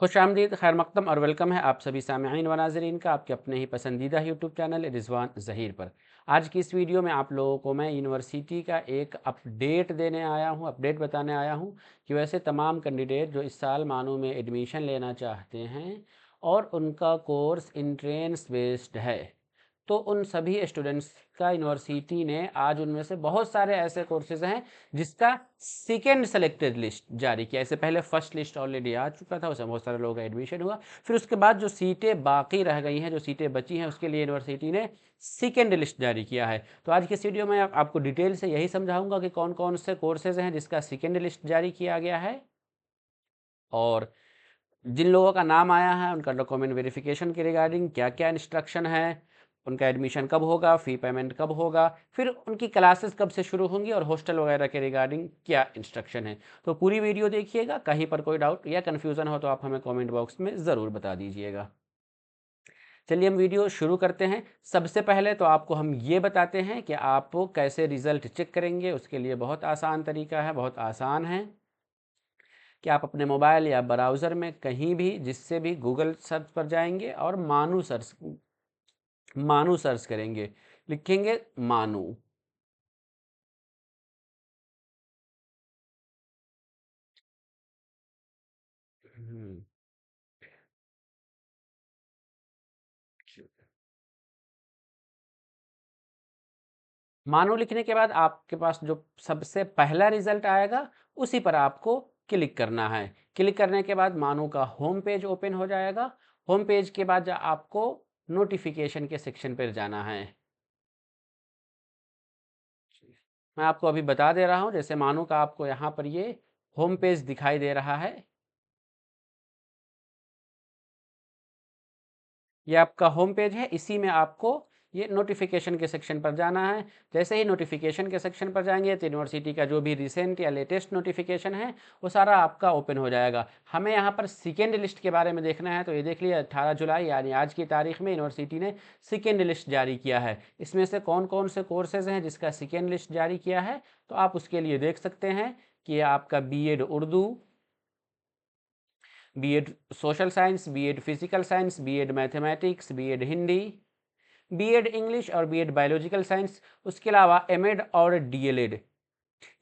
खुशामदीद, खैर मकदम और वेलकम है आप सभी सामईन व नाज़रीन का आपके अपने ही पसंदीदा यूट्यूब चैनल रिज़वान ज़हीर पर। आज की इस वीडियो में आप लोगों को मैं यूनिवर्सिटी का एक अपडेट बताने आया हूँ कि वैसे तमाम कैंडिडेट जो इस साल मानो में एडमिशन लेना चाहते हैं और उनका कोर्स इंट्रेंस बेस्ड है, तो उन सभी स्टूडेंट्स का यूनिवर्सिटी ने आज उनमें से बहुत सारे ऐसे कोर्सेज हैं जिसका सेकेंड सेलेक्टेड लिस्ट जारी किया। इससे पहले फर्स्ट लिस्ट ऑलरेडी आ चुका था, उसमें बहुत सारे लोगों का एडमिशन हुआ। फिर उसके बाद जो सीटें बाकी रह गई हैं, जो सीटें बची हैं, उसके लिए यूनिवर्सिटी ने सेकेंड लिस्ट जारी किया है। तो आज की इस वीडियो में आपको डिटेल से यही समझाऊंगा कि कौन कौन से कोर्सेज हैं जिसका सेकेंड लिस्ट जारी किया गया है, और जिन लोगों का नाम आया है उनका डॉक्यूमेंट वेरिफिकेशन के रिगार्डिंग क्या क्या इंस्ट्रक्शन है, उनका एडमिशन कब होगा, फ़ी पेमेंट कब होगा, फिर उनकी क्लासेस कब से शुरू होंगी और हॉस्टल वगैरह के रिगार्डिंग क्या इंस्ट्रक्शन है। तो पूरी वीडियो देखिएगा, कहीं पर कोई डाउट या कन्फ्यूज़न हो तो आप हमें कमेंट बॉक्स में ज़रूर बता दीजिएगा। चलिए हम वीडियो शुरू करते हैं। सबसे पहले तो आपको हम ये बताते हैं कि आप कैसे रिज़ल्ट चेक करेंगे। उसके लिए बहुत आसान तरीका है, बहुत आसान है कि आप अपने मोबाइल या ब्राउज़र में कहीं भी जिससे भी गूगल सर्च पर जाएंगे और मानू सर्च करेंगे, लिखेंगे मानू। हम्म, मानू लिखने के बाद आपके पास जो सबसे पहला रिजल्ट आएगा उसी पर आपको क्लिक करना है। क्लिक करने के बाद मानू का होम पेज ओपन हो जाएगा। होम पेज के बाद आपको नोटिफिकेशन के सेक्शन पर जाना है। मैं आपको अभी बता दे रहा हूं, जैसे मानू का आपको यहाँ पर ये होम पेज दिखाई दे रहा है, ये आपका होम पेज है। इसी में आपको ये नोटिफिकेशन के सेक्शन पर जाना है। जैसे ही नोटिफिकेशन के सेक्शन पर जाएंगे तो यूनिवर्सिटी का जो भी रिसेंट या लेटेस्ट नोटिफिकेशन है वो सारा आपका ओपन हो जाएगा। हमें यहाँ पर सेकेंड लिस्ट के बारे में देखना है, तो ये देख लिया 18 जुलाई यानी आज की तारीख में यूनिवर्सिटी ने सेकेंड लिस्ट जारी किया है। इसमें से कौन कौन से कोर्सेज हैं जिसका सेकेंड लिस्ट जारी किया है, तो आप उसके लिए देख सकते हैं कि ये आपका BEd Urdu, BEd social science, BEd physical science, BEd mathematics, BEd Hindi, BEd English और बीएड बायोलॉजिकल साइंस, उसके अलावा एमएड और डीएलएड,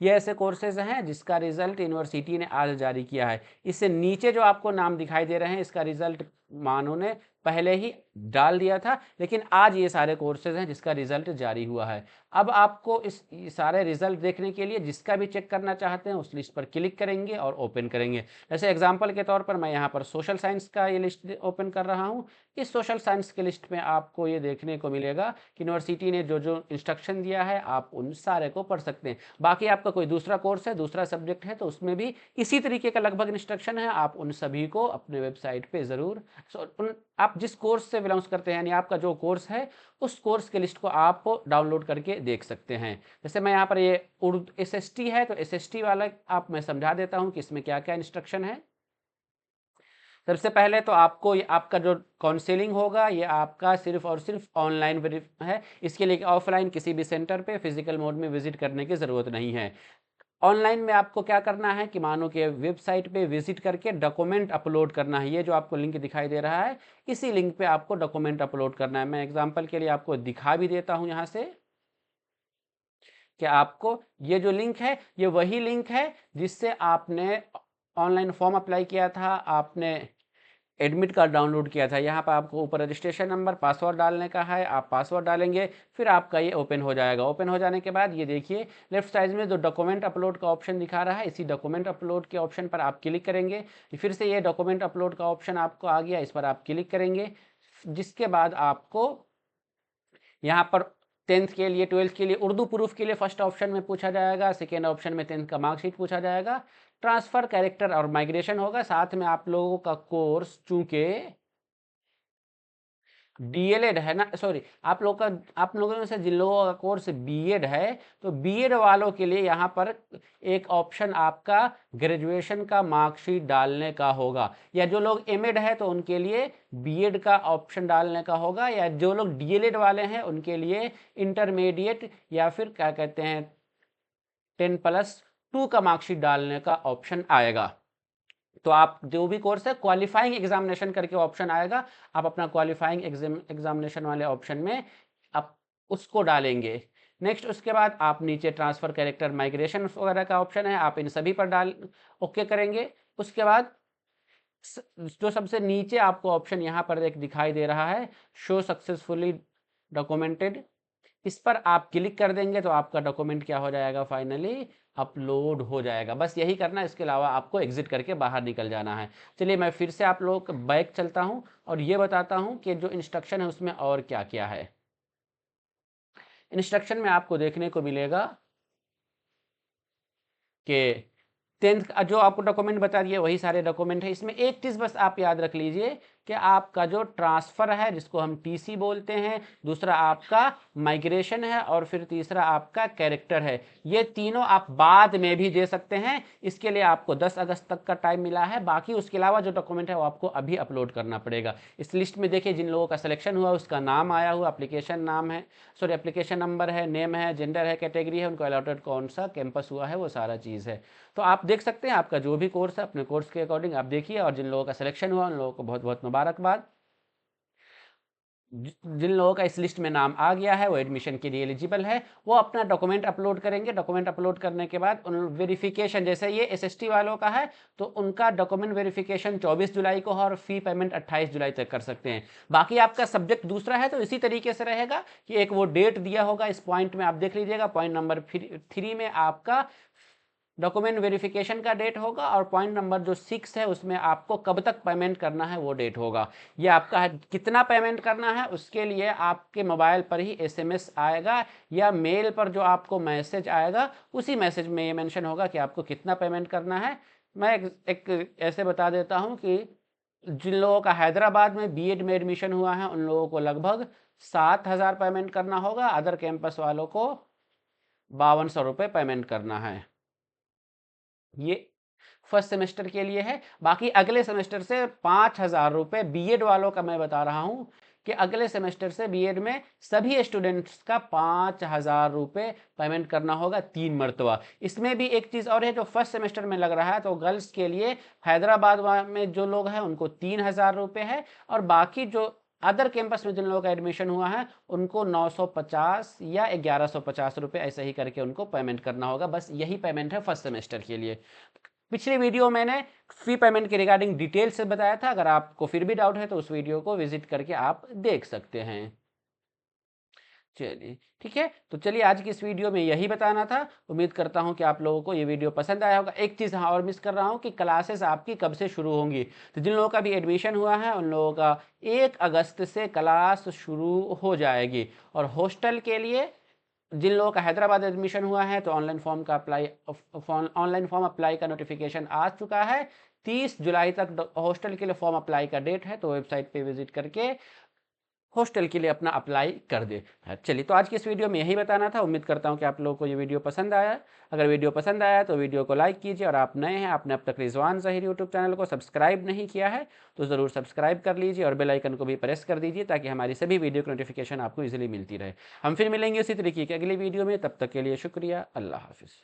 ये ऐसे कोर्सेज हैं जिसका रिजल्ट यूनिवर्सिटी ने आज जारी किया है। इससे नीचे जो आपको नाम दिखाई दे रहे हैं इसका रिजल्ट मानो ने पहले ही डाल दिया था, लेकिन आज ये सारे कोर्सेज हैं जिसका रिजल्ट जारी हुआ है। अब आपको इस सारे रिजल्ट देखने के लिए जिसका भी चेक करना चाहते हैं उस लिस्ट पर क्लिक करेंगे और ओपन करेंगे। जैसे एग्जाम्पल के तौर पर मैं यहाँ पर सोशल साइंस का ये लिस्ट ओपन कर रहा हूँ। इस सोशल साइंस के लिस्ट में आपको ये देखने को मिलेगा कि यूनिवर्सिटी ने जो जो इंस्ट्रक्शन दिया है आप उन सारे को पढ़ सकते हैं। बाकी आपका कोई दूसरा कोर्स है, दूसरा सब्जेक्ट है, तो उसमें भी इसी तरीके का लगभग इंस्ट्रक्शन है। आप उन सभी को अपने वेबसाइट पे ज़रूर आप जिस कोर्स से बिलोंग्स करते हैं यानी आपका जो कोर्स है उस कोर्स के लिस्ट को आप डाउनलोड करके देख सकते हैं। जैसे मैं यहाँ पर ये उर्दू एसएसटी है, तो एसएसटी वाला आप मैं समझा देता हूँ कि इसमें क्या क्या इंस्ट्रक्शन है। सबसे पहले तो आपको ये आपका जो काउंसलिंग होगा ये आपका सिर्फ और सिर्फ ऑनलाइन है। इसके लिए ऑफलाइन किसी भी सेंटर पे फिजिकल मोड में विजिट करने की ज़रूरत नहीं है। ऑनलाइन में आपको क्या करना है कि मानो कि वेबसाइट पे विजिट करके डॉक्यूमेंट अपलोड करना है। ये जो आपको लिंक दिखाई दे रहा है इसी लिंक पे आपको डॉक्यूमेंट अपलोड करना है। मैं एग्जांपल के लिए आपको दिखा भी देता हूं यहाँ से कि आपको ये जो लिंक है ये वही लिंक है जिससे आपने ऑनलाइन फॉर्म अप्लाई किया था, आपने एडमिट कार्ड डाउनलोड किया था। यहाँ पर आपको ऊपर रजिस्ट्रेशन नंबर पासवर्ड डालने का है, आप पासवर्ड डालेंगे, फिर आपका ये ओपन हो जाएगा। ओपन हो जाने के बाद ये देखिए लेफ्ट साइड में जो डॉक्यूमेंट अपलोड का ऑप्शन दिखा रहा है इसी डॉक्यूमेंट अपलोड के ऑप्शन पर आप क्लिक करेंगे। फिर से ये डॉक्यूमेंट अपलोड का ऑप्शन आपको आ गया, इस पर आप क्लिक करेंगे। जिसके बाद आपको यहाँ पर 10th के लिए 12th के लिए उर्दू प्रूफ के लिए फर्स्ट ऑप्शन में पूछा जाएगा, सेकेंड ऑप्शन में 10th का मार्कशीट पूछा जाएगा, ट्रांसफ़र कैरेक्टर और माइग्रेशन होगा। साथ में आप लोगों का कोर्स चूंकि डीएलएड है ना, सॉरी, आप लोगों में से जिन लोगों का कोर्स बीएड है तो बीएड वालों के लिए यहाँ पर एक ऑप्शन आपका ग्रेजुएशन का मार्कशीट डालने का होगा, या जो लोग एमएड है तो उनके लिए बीएड का ऑप्शन डालने का होगा, या जो लोग डीएलएड वाले हैं उनके लिए इंटरमीडिएट या फिर क्या कहते हैं 10+2 का मार्कशीट डालने का ऑप्शन आएगा। तो आप जो भी कोर्स है क्वालिफाइंग एग्जामिनेशन करके ऑप्शन आएगा, आप अपना क्वालिफाइंग एग्जामिनेशन वाले ऑप्शन में आप उसको डालेंगे। नेक्स्ट उसके बाद आप नीचे ट्रांसफ़र कैरेक्टर माइग्रेशन वगैरह का ऑप्शन है, आप इन सभी पर डाल ओके करेंगे। उसके बाद जो सबसे नीचे आपको ऑप्शन यहाँ पर एक दिखाई दे रहा है, शो सक्सेसफुली डॉक्यूमेंटेड, इस पर आप क्लिक कर देंगे तो आपका डॉक्यूमेंट क्या हो जाएगा, फाइनली अपलोड हो जाएगा। बस यही करना है, इसके अलावा आपको एग्जिट करके बाहर निकल जाना है। चलिए मैं फिर से आप लोग बैक चलता हूँ और ये बताता हूँ कि जो इंस्ट्रक्शन है उसमें और क्या क्या है। इंस्ट्रक्शन में आपको देखने को मिलेगा कि 10th का जो आपको डॉक्यूमेंट बता दिए वही सारे डॉक्यूमेंट है। इसमें एक चीज़ बस आप याद रख लीजिए कि आपका जो ट्रांसफ़र है जिसको हम टीसी बोलते हैं, दूसरा आपका माइग्रेशन है और फिर तीसरा आपका कैरेक्टर है। ये तीनों आप बाद में भी दे सकते हैं, इसके लिए आपको 10 अगस्त तक का टाइम मिला है। बाकी उसके अलावा जो डॉक्यूमेंट है वो आपको अभी अपलोड करना पड़ेगा। इस लिस्ट में देखिए जिन लोगों का सिलेक्शन हुआ उसका नाम आया हुआ, एप्लीकेशन नाम है, सॉरी एप्लीकेशन नंबर है, नेम है, जेंडर है, कैटेगरी है, उनको अलॉटेड कौन सा कैंपस हुआ है, वो सारा चीज़ है। तो आप देख सकते हैं आपका जो भी कोर्स है अपने कोर्स के अकॉर्डिंग आप देखिए, और जिन लोगों का सिलेक्शन हुआ उन लोगों को बहुत बहुत मुबारकबाद। जिन लोगों का इस लिस्ट में नाम आ गया है वो एडमिशन के लिए एलिजिबल है, वो अपना डॉक्यूमेंट अपलोड करेंगे। डॉक्यूमेंट अपलोड करने के बाद उन वेरिफिकेशन, जैसे ये एसएसटी वालों का है तो उनका डॉक्यूमेंट वेरिफिकेशन 24 जुलाई को है और फी पेमेंट 28 जुलाई तक कर सकते हैं। बाकी आपका सब्जेक्ट दूसरा है तो इसी तरीके से रहेगा कि एक वो डेट दिया होगा, इस पॉइंट में आप देख लीजिएगा, पॉइंट नंबर 3 में आपका डॉक्यूमेंट वेरिफिकेशन का डेट होगा और पॉइंट नंबर जो 6 है उसमें आपको कब तक पेमेंट करना है वो डेट होगा। ये आपका है, कितना पेमेंट करना है उसके लिए आपके मोबाइल पर ही एसएमएस आएगा या मेल पर जो आपको मैसेज आएगा उसी मैसेज में ये मेंशन होगा कि आपको कितना पेमेंट करना है। मैं एक ऐसे बता देता हूँ कि जिन लोगों का हैदराबाद में बीएड में एडमिशन हुआ है उन लोगों को लगभग 7,000 पेमेंट करना होगा, अदर कैंपस वालों को 5200 रुपये पेमेंट करना है। ये फर्स्ट सेमेस्टर के लिए है। बाकी अगले सेमेस्टर से 5,000 रुपये बीएड वालों का मैं बता रहा हूँ कि अगले सेमेस्टर से बीएड में सभी स्टूडेंट्स का 5,000 रुपये पेमेंट करना होगा 3 मरतबा। इसमें भी एक चीज़ और है, जो फर्स्ट सेमेस्टर में लग रहा है तो गर्ल्स के लिए हैदराबाद में जो लोग हैं उनको 3,000 रुपये है, और बाकी जो अदर कैंपस में जिन लोगों का एडमिशन हुआ है उनको 950 या 1150 रुपये ऐसे ही करके उनको पेमेंट करना होगा। बस यही पेमेंट है फर्स्ट सेमेस्टर के लिए। पिछले वीडियो मैंने फी पेमेंट के रिगार्डिंग डिटेल से बताया था, अगर आपको फिर भी डाउट है तो उस वीडियो को विजिट करके आप देख सकते हैं। चलिए ठीक है, तो चलिए आज की इस वीडियो में यही बताना था। उम्मीद करता हूं कि आप लोगों को ये वीडियो पसंद आया होगा। एक चीज़ हाँ और मिस कर रहा हूं कि क्लासेस आपकी कब से शुरू होंगी, तो जिन लोगों का भी एडमिशन हुआ है उन लोगों का 1 अगस्त से क्लास शुरू हो जाएगी। और हॉस्टल के लिए जिन लोगों का हैदराबाद एडमिशन हुआ है तो ऑनलाइन फॉर्म अप्लाई का नोटिफिकेशन आ चुका है। 30 जुलाई तक हॉस्टल के लिए फॉर्म अप्लाई का डेट है, तो वेबसाइट पे विजिट करके हॉस्टल के लिए अपना अप्लाई कर दे। चलिए तो आज की इस वीडियो में यही बताना था। उम्मीद करता हूँ कि आप लोगों को ये वीडियो पसंद आया। अगर वीडियो पसंद आया तो वीडियो को लाइक कीजिए, और आप नए हैं, आपने अब तक रिजवान ज़हीर यूट्यूब चैनल को सब्सक्राइब नहीं किया है तो ज़रूर सब्सक्राइब कर लीजिए और बेल आइकन को भी प्रेस कर दीजिए ताकि हमारी सभी वीडियो की नोटिफिकेशन आपको ईजिली मिलती रहे। हम फिर मिलेंगे उसी तरीके की अगली वीडियो में, तब तक के लिए शुक्रिया, अल्लाह हाफिज़।